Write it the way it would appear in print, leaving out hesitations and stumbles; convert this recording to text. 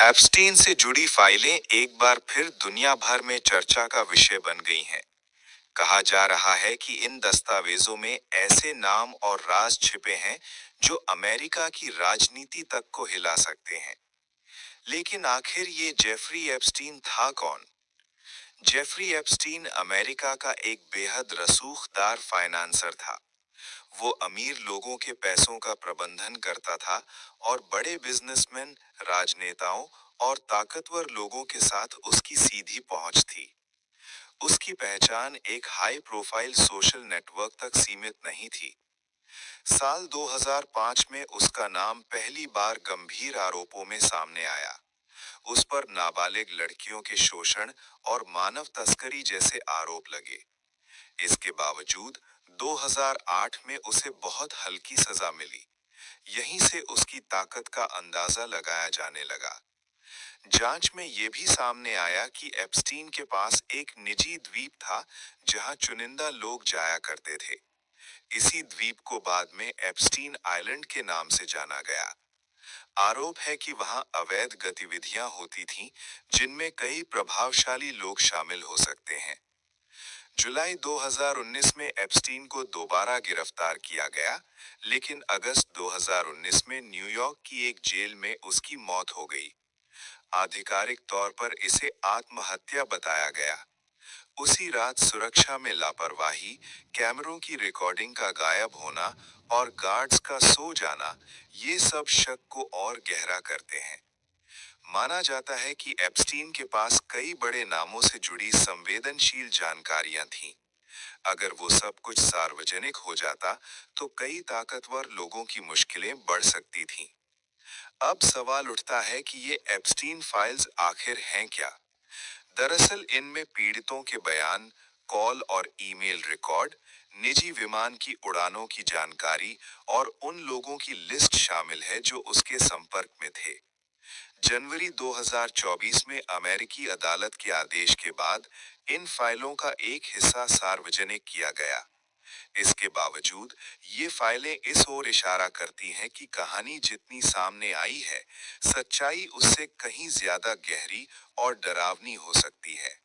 Epstein से जुड़ी फाइलें एक बार फिर दुनिया भर में चर्चा का विषय बन गई हैं। कहा जा रहा है कि इन दस्तावेजों में ऐसे नाम और राज छिपे हैं जो अमेरिका की राजनीति तक को हिला सकते हैं। लेकिन आखिर ये जेफरी एप्स्टीन था कौन? जेफरी एप्स्टीन अमेरिका का एक बेहद रसूखदार फाइनेंसर था। वो अमीर लोगों के पैसों का प्रबंधन करता था और बड़े बिजनेसमैन, राजनेताओं और ताकतवर लोगों के साथ उसकी सीधी पहुंच थी। उसकी पहचान एक हाई प्रोफाइल सोशल नेटवर्क तक सीमित नहीं थी। साल 2005 में उसका नाम पहली बार गंभीर आरोपों में सामने आया। उस पर नाबालिग लड़कियों के शोषण और मानव तस्करी जैसे आरोप लगे। इसके बावजूद 2008 में उसे बहुत हल्की सजा मिली। यहीं से उसकी ताकत का अंदाजा लगाया जाने लगा। जांच में यह भी सामने आया कि एप्स्टीन के पास एक निजी द्वीप था जहां चुनिंदा लोग जाया करते थे। इसी द्वीप को बाद में एप्स्टीन आइलैंड के नाम से जाना गया। आरोप है कि वहां अवैध गतिविधियां होती थीं, जिनमें कई प्रभावशाली लोग शामिल हो सकते हैं। जुलाई 2019 में एप्स्टीन को दोबारा गिरफ्तार किया गया, लेकिन अगस्त 2019 में न्यूयॉर्क की एक जेल में उसकी मौत हो गई। आधिकारिक तौर पर इसे आत्महत्या बताया गया। उसी रात सुरक्षा में लापरवाही, कैमरों की रिकॉर्डिंग का गायब होना और गार्ड्स का सो जाना, ये सब शक को और गहरा करते हैं। माना जाता है कि एप्स्टीन के पास कई बड़े नामों से जुड़ी संवेदनशील जानकारियां थीं। अगर वो सब कुछ सार्वजनिक हो जाता, तो कई ताकतवर लोगों की मुश्किलें बढ़ सकती थीं। अब सवाल उठता है कि ये एप्स्टीन फाइल्स आखिर हैं क्या? दरअसल इनमें पीड़ितों के बयान, कॉल और ईमेल रिकॉर्ड, निजी विमान की उड़ानों की जानकारी और उन लोगों की लिस्ट शामिल है जो उसके संपर्क में थे। जनवरी 2024 में अमेरिकी अदालत के आदेश के बाद इन फाइलों का एक हिस्सा सार्वजनिक किया गया। इसके बावजूद ये फाइलें इस ओर इशारा करती हैं कि कहानी जितनी सामने आई है, सच्चाई उससे कहीं ज्यादा गहरी और डरावनी हो सकती है।